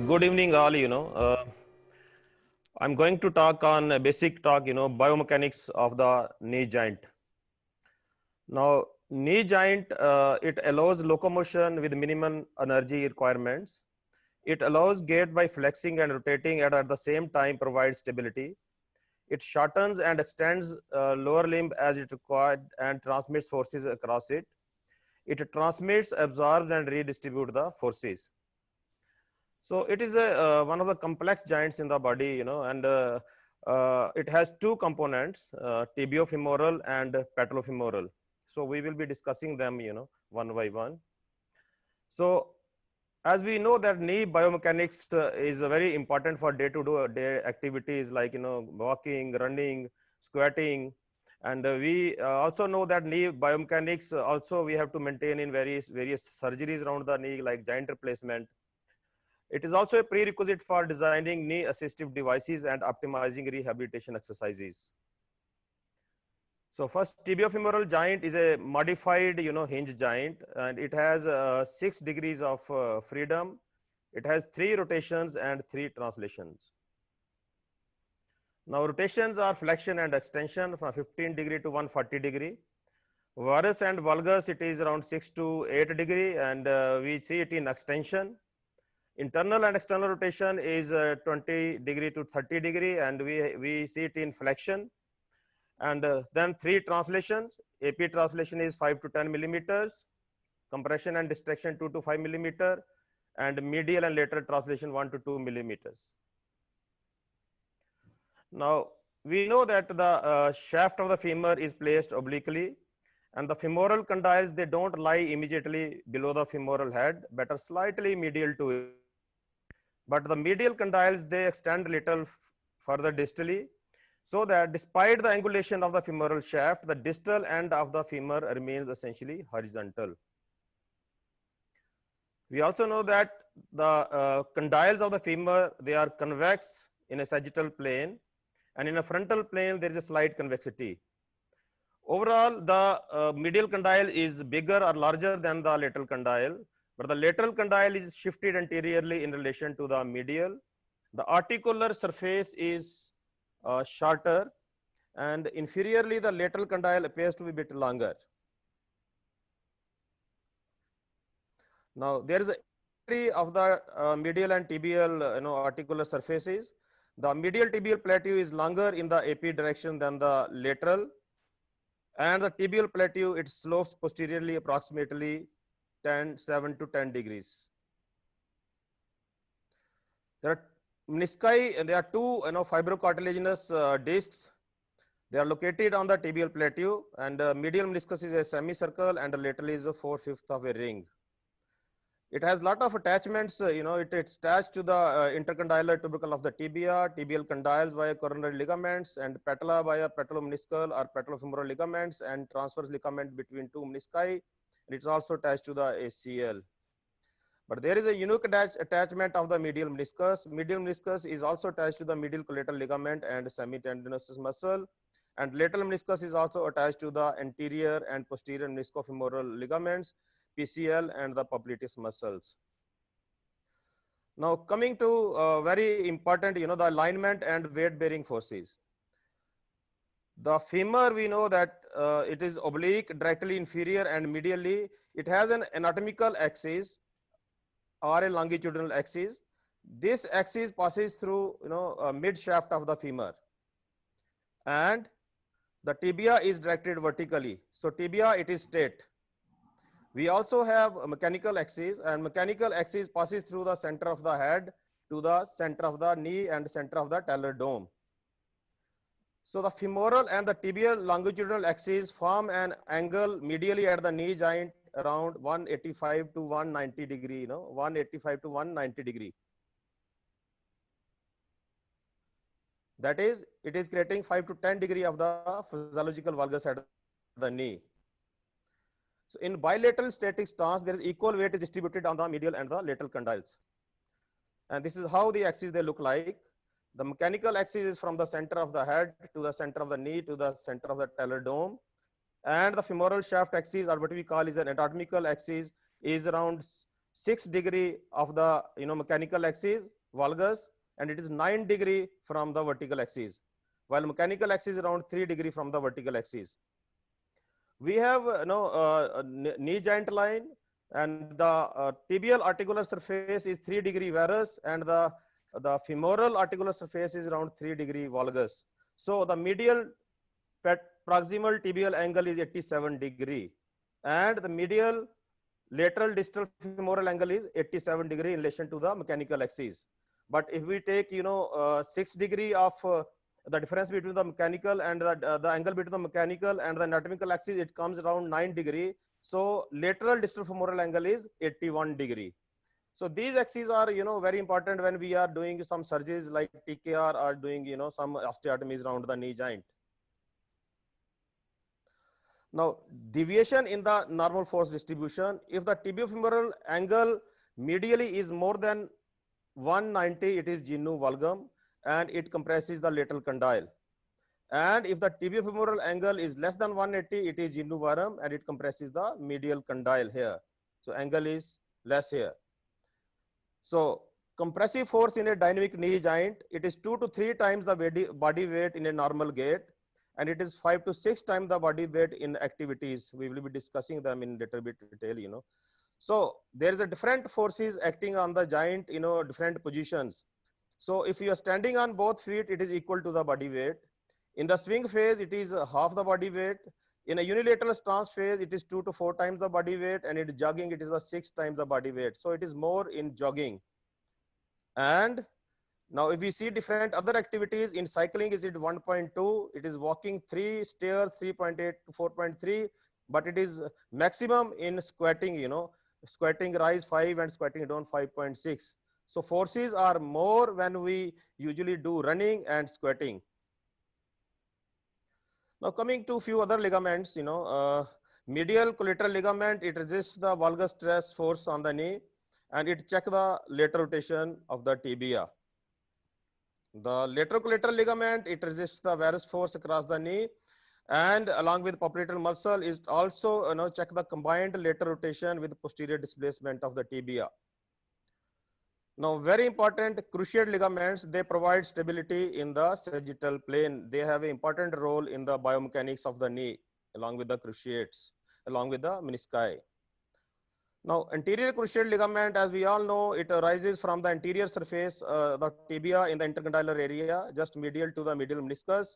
Good evening, all. I'm going to talk on a basic talk, biomechanics of the knee joint. Now, knee joint, it allows locomotion with minimum energy requirements. It allows gait by flexing and rotating, and at the same time provides stability. It shortens and extends lower limb as it required and transmits forces across it. It transmits, absorbs, and redistributes the forces. So it is one of the complex joints in the body, and it has two components, tibiofemoral and patellofemoral. So we will be discussing them, one by one. So as we know that knee biomechanics is very important for day-to-day activities like, walking, running, squatting. And we also know that knee biomechanics also we have to maintain in various surgeries around the knee, like joint replacement. It is also a prerequisite for designing knee assistive devices and optimizing rehabilitation exercises. So first, tibiofemoral joint is a modified, hinge joint, and it has 6 degrees of freedom. It has 3 rotations and 3 translations. Now rotations are flexion and extension from 15 degree to 140 degree. Varus and valgus, it is around 6 to 8 degree, and we see it in extension. Internal and external rotation is 20 degree to 30 degree, and we see it in flexion. And then 3 translations. AP translation is 5 to 10 millimeters, compression and distraction 2 to 5 millimeter, and medial and lateral translation 1 to 2 millimeters. Now we know that the shaft of the femur is placed obliquely, and the femoral condyles, they don't lie immediately below the femoral head, but are slightly medial to it. But the medial condyles, they extend little further distally, so that despite the angulation of the femoral shaft, the distal end of the femur remains essentially horizontal. We also know that the condyles of the femur, they are convex in a sagittal plane, and in a frontal plane, there is a slight convexity. Overall, the medial condyle is bigger or larger than the lateral condyle, but the lateral condyle is shifted anteriorly in relation to the medial. The articular surface is shorter, and inferiorly, the lateral condyle appears to be a bit longer. Now, there is a history of the medial and tibial articular surfaces. The medial tibial plateau is longer in the AP direction than the lateral, and the tibial plateau, it slopes posteriorly approximately 7 to 10 degrees. There are menisci, and there are two fibrocartilaginous discs. They are located on the tibial plateau, and medial meniscus is a semicircle, and the lateral is a 4/5 of a ring. It has a lot of attachments. It's attached to the intercondylar tubercle of the tibia, tibial condyles via coronary ligaments, and patella via patellomeniscal or patellofemoral ligaments, and transverse ligament between two menisci. And it's also attached to the ACL. But there is a unique attachment of the medial meniscus. Medial meniscus is also attached to the medial collateral ligament and semitendinosus muscle. And lateral meniscus is also attached to the anterior and posterior meniscofemoral ligaments, PCL, and the popliteus muscles. Now coming to very important, the alignment and weight bearing forces. The femur, we know that it is oblique, directly inferior, and medially. It has an anatomical axis or a longitudinal axis. This axis passes through, mid shaft of the femur, and the tibia is directed vertically. So tibia, it is straight. We also have a mechanical axis, and mechanical axis passes through the center of the head to the center of the knee and center of the talar dome. So the femoral and the tibial longitudinal axis form an angle medially at the knee joint around 185 to 190 degree, 185 to 190 degree. That is, it is creating 5 to 10 degree of the physiological valgus at the knee. So in bilateral static stance, there is equal weight is distributed on the medial and the lateral condyles. And this is how the axes they look like. The mechanical axis is from the center of the head to the center of the knee to the center of the talar dome. And the femoral shaft axis, or what we call is an anatomical axis, is around 6 degree of the mechanical axis valgus, and it is 9 degree from the vertical axis, while mechanical axis is around 3 degree from the vertical axis. We have knee joint line, and the tibial articular surface is 3 degree varus, and the femoral articular surface is around 3 degree valgus. So the medial proximal tibial angle is 87 degree, and the medial lateral distal femoral angle is 87 degree in relation to the mechanical axis. But if we take 6 degree of the difference between the mechanical and the angle between the mechanical and the anatomical axis, it comes around 9 degree. So lateral distal femoral angle is 81 degree. So these axes are very important when we are doing some surgeries like TKR or doing some osteotomies around the knee joint. Now, deviation in the normal force distribution, if the tibiofemoral angle medially is more than 190, it is genu valgum, and it compresses the lateral condyle. And if the tibiofemoral angle is less than 180, it is genu varum, and it compresses the medial condyle here. So angle is less here. So compressive force in a dynamic knee joint, it is 2 to 3 times the body weight in a normal gait, and it is 5 to 6 times the body weight in activities. We will be discussing them in little bit detail. So there is a different forces acting on the joint, different positions. So if you are standing on both feet, it is equal to the body weight. In the swing phase, it is half the body weight. In a unilateral stance phase, it is 2 to 4 times the body weight, and in jogging, it is 6 times the body weight. So it is more in jogging. And now if we see different other activities, in cycling is it 1.2, it is walking 3, stairs 3.8 to 4.3, but it is maximum in squatting, squatting rise 5 and squatting down 5.6. So forces are more when we usually do running and squatting. Now coming to few other ligaments, medial collateral ligament, it resists the valgus stress force on the knee, and it checks the lateral rotation of the tibia. The lateral collateral ligament, it resists the varus force across the knee, and along with popliteal muscle is also check the combined lateral rotation with posterior displacement of the tibia. Now very important, cruciate ligaments, they provide stability in the sagittal plane. They have an important role in the biomechanics of the knee along with the cruciates, along with the menisci. Now, anterior cruciate ligament, as we all know, it arises from the anterior surface, the tibia in the intercondylar area, just medial to the medial meniscus.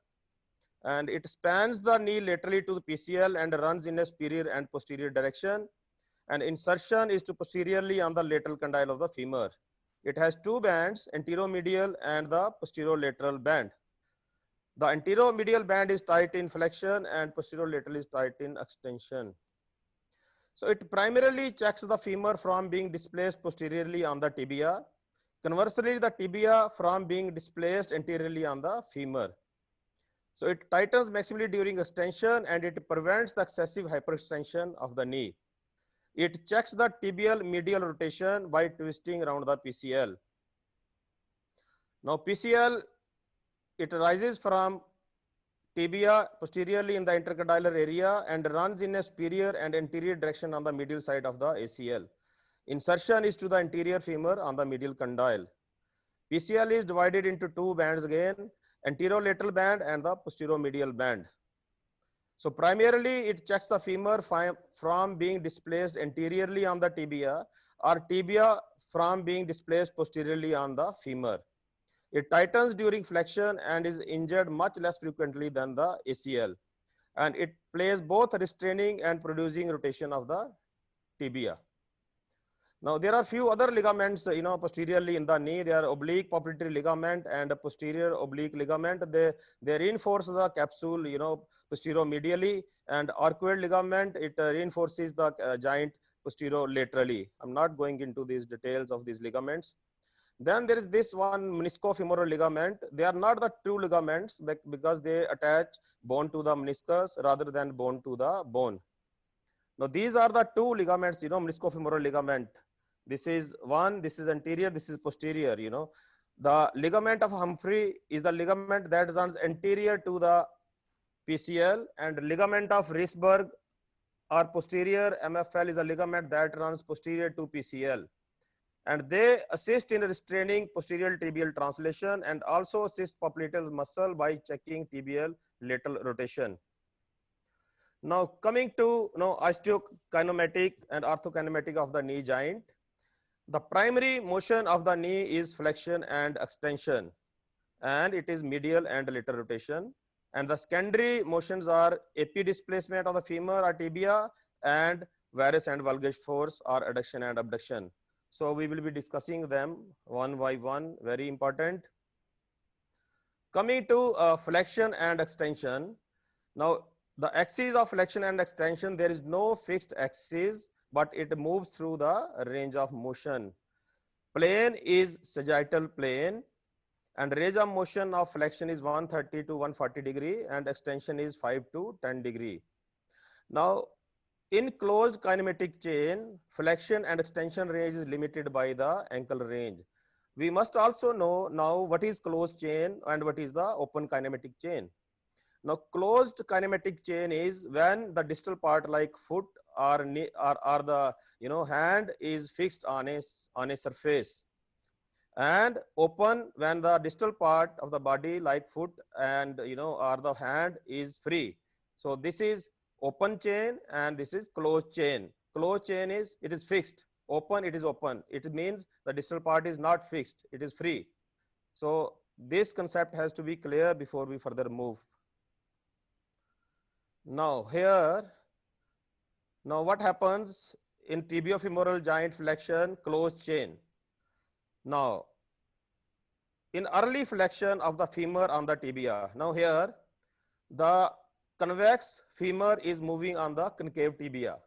And it spans the knee laterally to the PCL and runs in a superior and posterior direction. And insertion is to posteriorly on the lateral condyle of the femur. It has 2 bands, anteromedial and the posterolateral band. The anteromedial band is tight in flexion and posterolateral is tight in extension. So it primarily checks the femur from being displaced posteriorly on the tibia. Conversely, the tibia from being displaced anteriorly on the femur. So it tightens maximally during extension, and it prevents the excessive hyperextension of the knee. It checks the tibial medial rotation by twisting around the PCL. Now PCL, it arises from tibia posteriorly in the intercondylar area and runs in a superior and anterior direction on the medial side of the ACL. Insertion is to the anterior femur on the medial condyle. PCL is divided into 2 bands again, anterolateral band and the posteromedial band. So primarily it checks the femur from being displaced anteriorly on the tibia or tibia from being displaced posteriorly on the femur. It tightens during flexion and is injured much less frequently than the ACL. And it plays both restraining and producing rotation of the tibia. Now there are few other ligaments, posteriorly in the knee. They are oblique popliteal ligament and a posterior oblique ligament. They reinforce the capsule, posteromedially, and arcuate ligament, it reinforces the joint posterolaterally. I'm not going into these details of these ligaments. Then there is this one meniscofemoral ligament. They are not the true ligaments because they attach bone to the meniscus rather than bone to the bone. Now these are the 2 ligaments, meniscofemoral ligament. This is one, this is anterior, this is posterior, The ligament of Humphrey is the ligament that runs anterior to the PCL, and ligament of Risberg or posterior MFL is a ligament that runs posterior to PCL, and they assist in restraining posterior tibial translation and also assist popliteal muscle by checking tibial lateral rotation. Now coming to osteokinematic and orthokinematic of the knee joint. The primary motion of the knee is flexion and extension, and it is medial and lateral rotation. And the secondary motions are AP displacement of the femur or tibia and varus and valgus force or adduction and abduction. So we will be discussing them one by one, very important. Coming to flexion and extension. Now the axis of flexion and extension, there is no fixed axis, but it moves through the range of motion. Plane is sagittal plane, and range of motion of flexion is 130 to 140 degree and extension is 5 to 10 degree. Now in closed kinematic chain, flexion and extension range is limited by the ankle range. We must also know now what is closed chain and what is the open kinematic chain. Now closed kinematic chain is when the distal part like foot or knee or the hand is fixed on a surface, and open when the distal part of the body like foot and or the hand is free. So this is open chain and this is closed chain. Closed chain is it is fixed, open it is open, it means the distal part is not fixed, it is free. So this concept has to be clear before we further move. Now here, now what happens in tibiofemoral joint flexion closed chain? Now in early flexion of the femur on the tibia, now here the convex femur is moving on the concave tibia.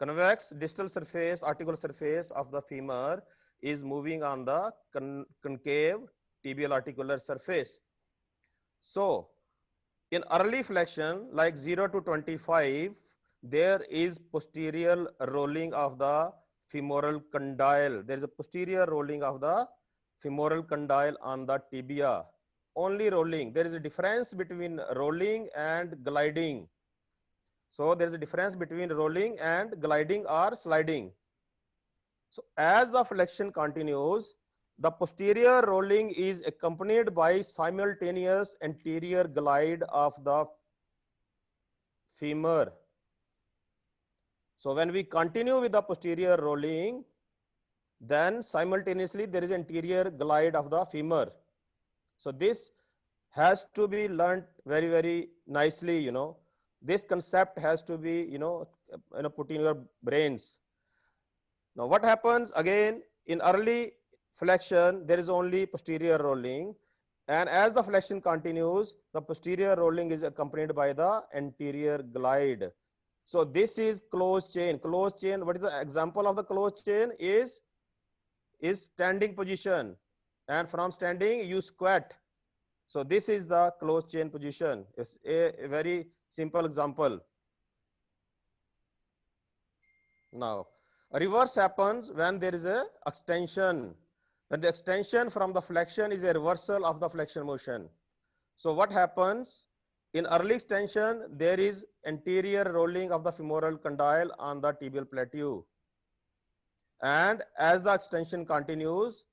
Convex distal surface, articular surface of the femur is moving on the concave tibial articular surface. So in early flexion like 0 to 25, there is posterior rolling of the femoral condyle. There is a posterior rolling of the femoral condyle on the tibia. Only rolling. There is a difference between rolling and gliding. So there is a difference between rolling and gliding or sliding. So as the flexion continues, the posterior rolling is accompanied by simultaneous anterior glide of the femur. So when we continue with the posterior rolling, then simultaneously there is anterior glide of the femur. So this has to be learned very, very nicely, This concept has to be, put in your brains. Now what happens again in early flexion, there is only posterior rolling, and as the flexion continues, the posterior rolling is accompanied by the anterior glide. So this is closed chain. Closed chain, what is the example of the closed chain is standing position, and from standing you squat. So this is the closed chain position. It's a very simple example. Now a reverse happens when there is a extension. When the extension from the flexion is a reversal of the flexion motion. So what happens in early extension, there is anterior rolling of the femoral condyle on the tibial plateau, and as the extension continues,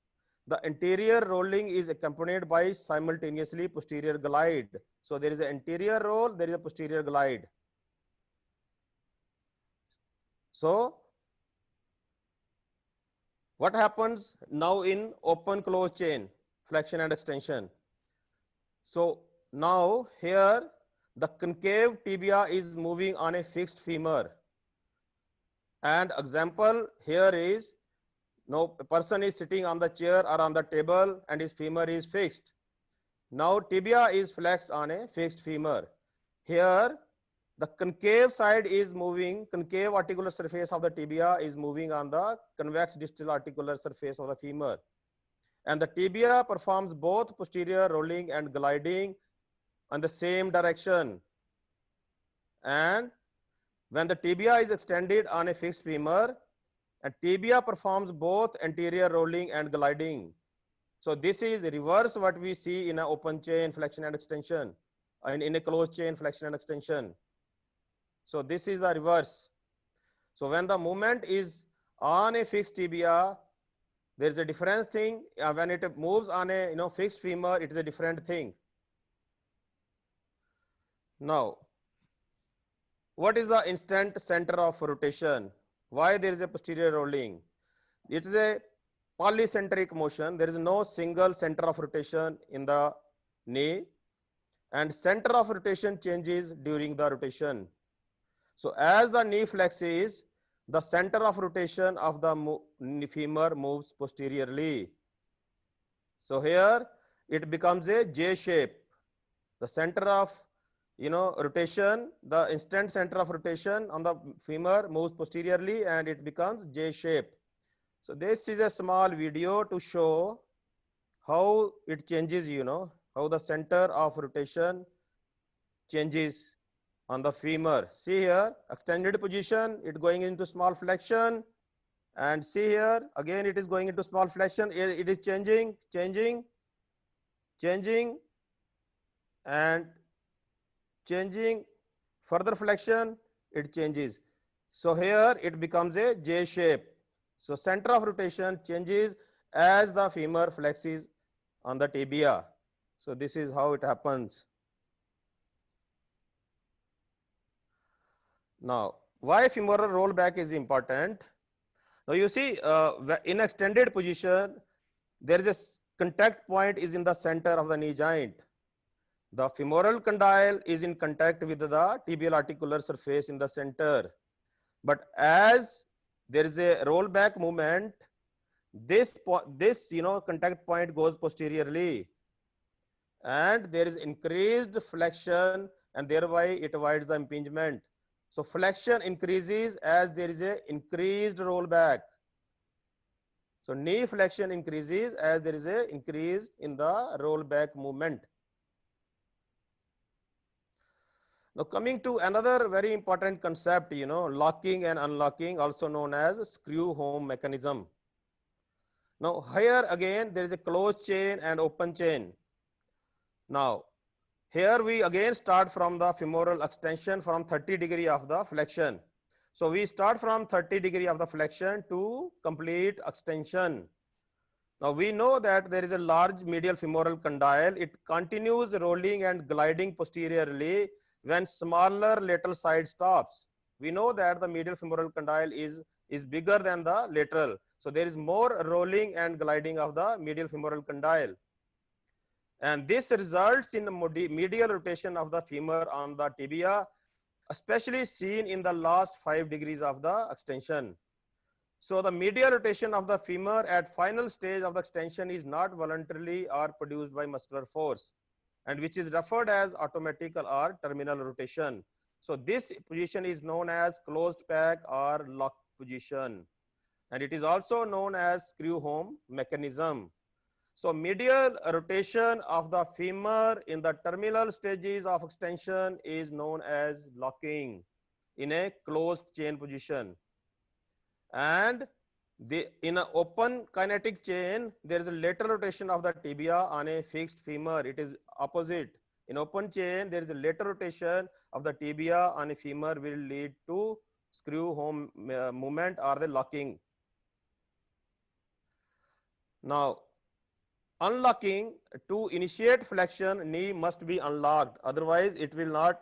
the anterior rolling is accompanied by simultaneously posterior glide. So there is an anterior roll, there is a posterior glide. So what happens now in open closed chain flexion and extension? So now here the concave tibia is moving on a fixed femur, and example here is a person is sitting on the chair or on the table and his femur is fixed. Now tibia is flexed on a fixed femur. Here the concave side is moving, concave articular surface of the tibia is moving on the convex distal articular surface of the femur, and the tibia performs both posterior rolling and gliding on the same direction. And when the tibia is extended on a fixed femur, and tibia performs both anterior rolling and gliding. So this is reverse what we see in an open chain flexion and extension, and in a closed chain flexion and extension. So this is the reverse. So when the movement is on a fixed tibia, there is a different thing. When it moves on a fixed femur, it is a different thing. Now, what is the instant center of rotation? Why there is a posterior rolling? It is a polycentric motion. There is no single center of rotation in the knee, and center of rotation changes during the rotation. So as the knee flexes, the center of rotation of the femur moves posteriorly. So here it becomes a J shape. The center of rotation, the instant center of rotation on the femur moves posteriorly and it becomes J shape. So this is a small video to show how it changes, how the center of rotation changes on the femur. See here, extended position, it going into small flexion, and see here, again it is going into small flexion, it is changing, and changing, further flexion, it changes. So here it becomes a J shape. So center of rotation changes as the femur flexes on the tibia. So this is how it happens. Now, why femoral rollback is important? Now you see, in extended position, there is a contact point is in the center of the knee joint. The femoral condyle is in contact with the tibial articular surface in the center. But as there is a rollback movement, this contact point goes posteriorly, and there is increased flexion, and thereby it avoids the impingement. So flexion increases as there is a increased rollback. So knee flexion increases as there is a increase in the rollback movement. Now coming to another very important concept, locking and unlocking, also known as screw home mechanism. Now here again there is a closed chain and open chain. Now here we again start from the femoral extension from 30 degree of the flexion. So we start from 30 degree of the flexion to complete extension. Now we know that there is a large medial femoral condyle. It continues rolling and gliding posteriorly when smaller lateral side stops. We know that the medial femoral condyle is bigger than the lateral. So there is more rolling and gliding of the medial femoral condyle. And this results in the medial rotation of the femur on the tibia, especially seen in the last 5 degrees of the extension. So the medial rotation of the femur at final stage of the extension is not voluntarily or produced by muscular force, and which is referred as automatic or terminal rotation. So this position is known as closed pack or lock position, and it is also known as screw home mechanism. So medial rotation of the femur in the terminal stages of extension is known as locking in a closed chain position. And in an open kinetic chain, there is a lateral rotation of the tibia on a fixed femur. It is opposite. In open chain, there is a lateral rotation of the tibia on a femur will lead to screw home movement or the locking. Now, unlocking, to initiate flexion, knee must be unlocked. Otherwise, it will not,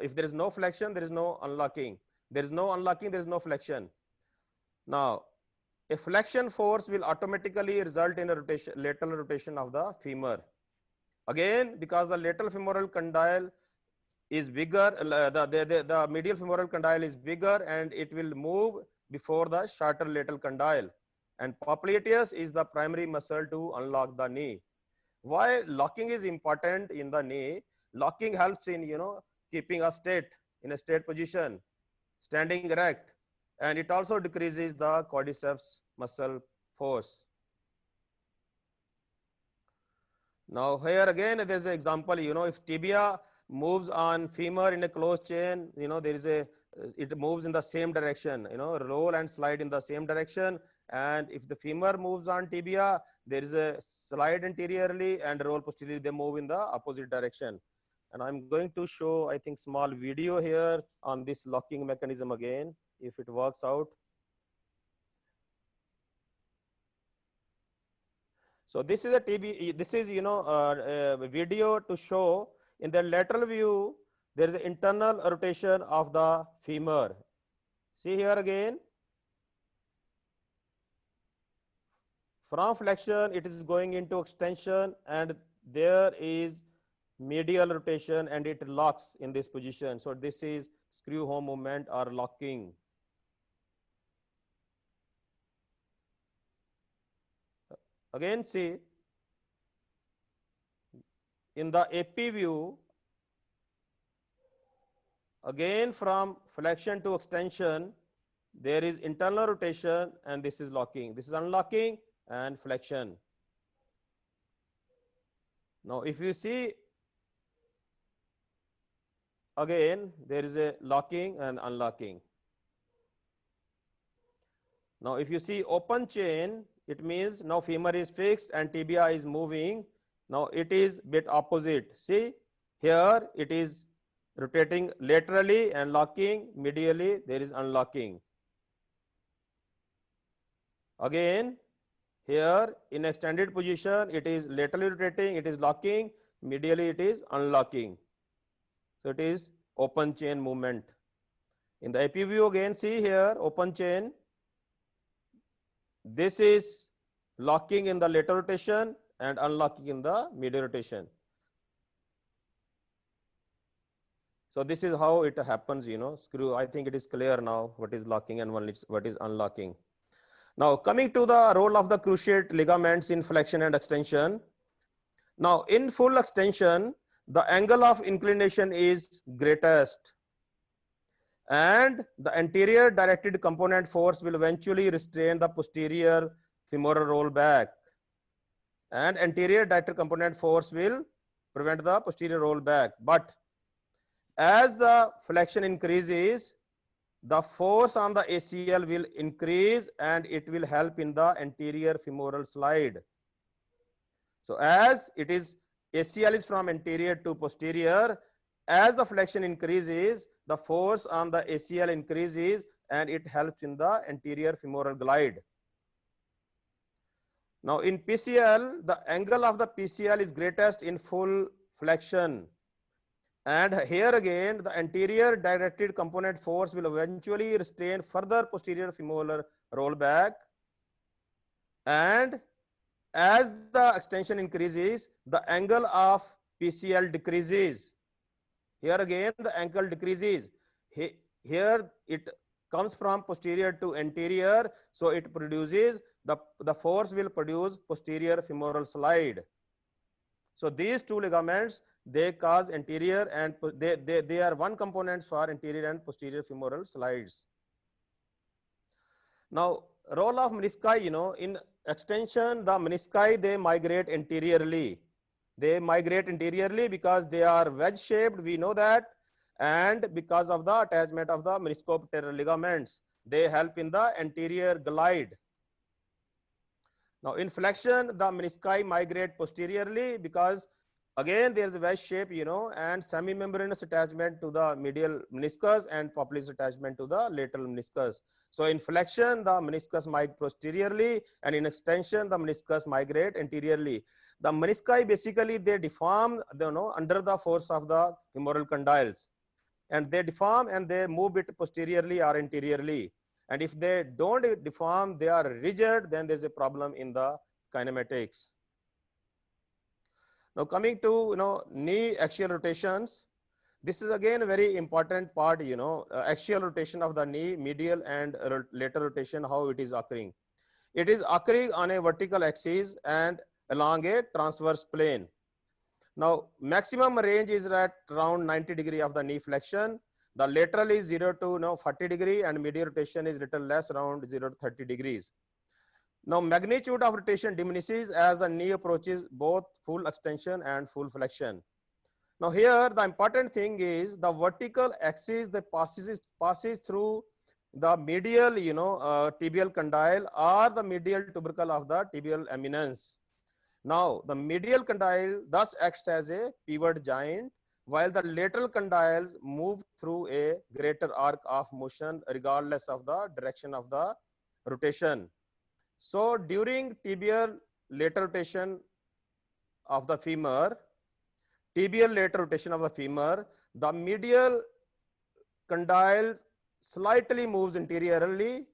if there is no flexion, there is no unlocking. There is no unlocking, there is no flexion. Now, a flexion force will automatically result in a lateral rotation of the femur. Again, because the lateral femoral condyle is bigger, the medial femoral condyle is bigger, and it will move before the shorter lateral condyle. And popliteus is the primary muscle to unlock the knee. Why locking is important in the knee? Locking helps in keeping us in a straight position, standing erect, and it also decreases the quadriceps muscle force. Now here again there is an example, if tibia moves on femur in a closed chain, there is it moves in the same direction, roll and slide in the same direction. And if the femur moves on tibia, there is a slide anteriorly and roll posteriorly, they move in the opposite direction. And I'm going to show, I think, small video here on this locking mechanism again, if it works out. So this is a this is, a video to show in the lateral view, there is an internal rotation of the femur. See here again, from flexion, it is going into extension, and there is medial rotation, and it locks in this position. So this is screw home movement or locking. Again, see, in the AP view, again from flexion to extension, there is internal rotation, and this is locking. This is unlocking and flexion. Now, if you see, again, there is a locking and unlocking. Now, if you see open chain, it means now femur is fixed and tibia is moving. Now, it is bit opposite. See, here it is rotating laterally and locking, medially there is unlocking. Again, here in extended position, it is laterally rotating, it is locking, medially it is unlocking. So it is open chain movement. In the AP view, again, see here open chain. This is locking in the lateral rotation and unlocking in the medial rotation. So this is how it happens, screw. I think it is clear now what is locking and what is unlocking. Now, coming to the role of the cruciate ligaments in flexion and extension. Now, in full extension, the angle of inclination is greatest, and the anterior directed component force will eventually restrain the posterior femoral rollback, and anterior directed component force will prevent the posterior rollback. But as the flexion increases, the force on the ACL will increase, and it will help in the anterior femoral slide. So as it is, ACL is from anterior to posterior, as the flexion increases, the force on the ACL increases, and it helps in the anterior femoral glide. Now in PCL, the angle of the PCL is greatest in full flexion. And here again, the anterior directed component force will eventually restrain further posterior femoral rollback. And as the extension increases, the angle of PCL decreases. Here again, the angle decreases. Here it comes from posterior to anterior, so it produces, the force will produce posterior femoral slide. So these two ligaments, they cause anterior, and they are one components for anterior and posterior femoral slides. Now, role of menisci, in extension, the menisci, they migrate anteriorly. They migrate anteriorly because they are wedge shaped, we know that, and because of the attachment of the meniscopteral ligaments, they help in the anterior glide. Now in flexion, the menisci migrate posteriorly because again there is a wedge shape, and semi-membranous attachment to the medial meniscus and popliteal attachment to the lateral meniscus. So in flexion, the meniscus migrate posteriorly, and in extension, the meniscus migrate anteriorly. The menisci basically they deform, under the force of the femoral condyles, and they deform and they move it posteriorly or anteriorly. And if they don't deform, they are rigid, then there's a problem in the kinematics. Now coming to knee axial rotations, this is again a very important part, axial rotation of the knee, medial and lateral rotation, how it is occurring. It is occurring on a vertical axis and along a transverse plane. Now maximum range is at around 90 degree of the knee flexion. The lateral is 0 to 40 degree, and medial rotation is little less, around 0 to 30 degrees. Now magnitude of rotation diminishes as the knee approaches both full extension and full flexion. Now here the important thing is the vertical axis that passes through the medial tibial condyle or the medial tubercle of the tibial eminence. Now the medial condyle thus acts as a pivot joint, while the lateral condyles move through a greater arc of motion regardless of the direction of the rotation. So during tibial lateral rotation of the femur, the medial condyle slightly moves anteriorly,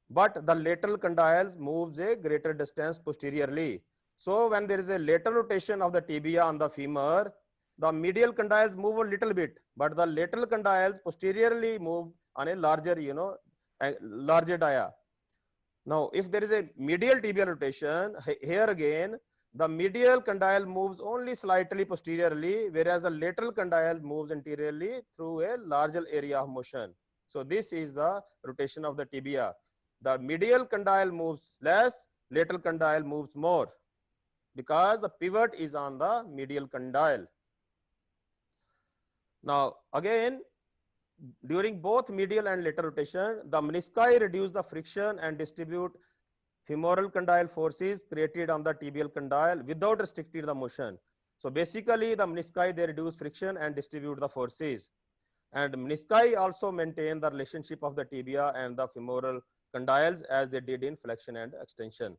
but the lateral condyles moves a greater distance posteriorly. So when there is a lateral rotation of the tibia on the femur, the medial condyles move a little bit, but the lateral condyles posteriorly move on a larger, larger dia. Now, if there is a medial tibial rotation, here again, the medial condyle moves only slightly posteriorly, whereas the lateral condyle moves anteriorly through a larger area of motion. So this is the rotation of the tibia. The medial condyle moves less, lateral condyle moves more, because the pivot is on the medial condyle. Now, again, during both medial and lateral rotation, the menisci reduce the friction and distribute femoral condyle forces created on the tibial condyle without restricting the motion. So basically, the menisci, they reduce friction and distribute the forces. And menisci also maintain the relationship of the tibia and the femoral condyles as they did in flexion and extension.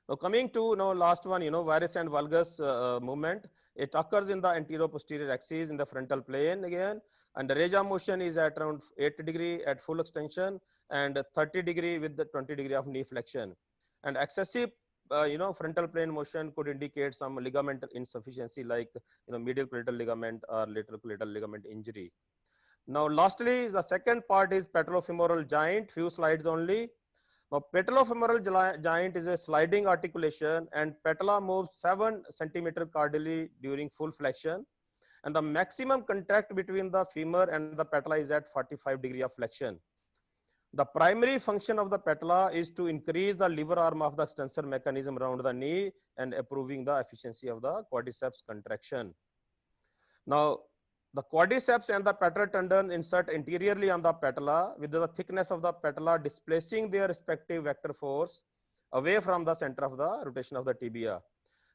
Now coming to last one, varus and valgus movement. It occurs in the anterior-posterior axis in the frontal plane again, and the range of motion is at around 80 degree at full extension and 30 degree with the 20 degree of knee flexion. And excessive, frontal plane motion could indicate some ligament insufficiency like medial collateral ligament or lateral collateral ligament injury. Now, lastly, the second part is patellofemoral joint. Few slides only. Now, patellofemoral joint is a sliding articulation, and patella moves 7 centimeter caudally during full flexion, and the maximum contact between the femur and the patella is at 45 degree of flexion. The primary function of the patella is to increase the lever arm of the extensor mechanism around the knee and improving the efficiency of the quadriceps contraction. Now, the quadriceps and the patellar tendon insert anteriorly on the patella with the thickness of the patella displacing their respective vector force away from the center of the rotation of the tibia.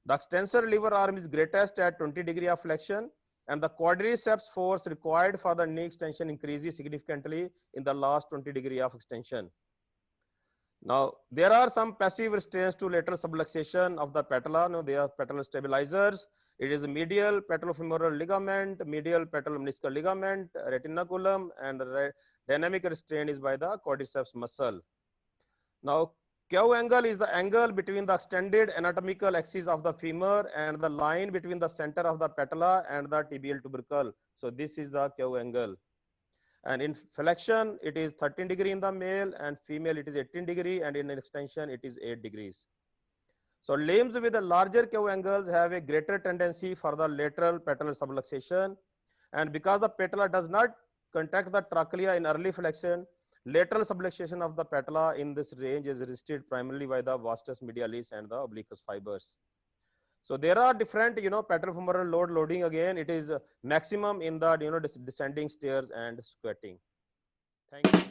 The extensor lever arm is greatest at 20 degree of flexion, and the quadriceps force required for the knee extension increases significantly in the last 20 degree of extension. Now, there are some passive restraints to lateral subluxation of the patella. Now, they are patellar stabilizers. It is a medial patellofemoral ligament, medial patellomenischal ligament, retinaculum, and the dynamic restraint is by the quadriceps muscle. Now, Q angle is the angle between the extended anatomical axis of the femur and the line between the center of the patella and the tibial tubercle. So this is the Q angle. And in flexion, it is 13 degree in the male, and female it is 18 degree, and in extension it is 8 degrees. So limbs with a larger Q angles have a greater tendency for the lateral patellar subluxation, and because the patella does not contract the trochlea in early flexion, lateral subluxation of the patella in this range is resisted primarily by the vastus medialis and the obliquus fibers. So there are different, patellofemoral loading. Again, it is maximum in the, descending stairs and squatting. Thank you.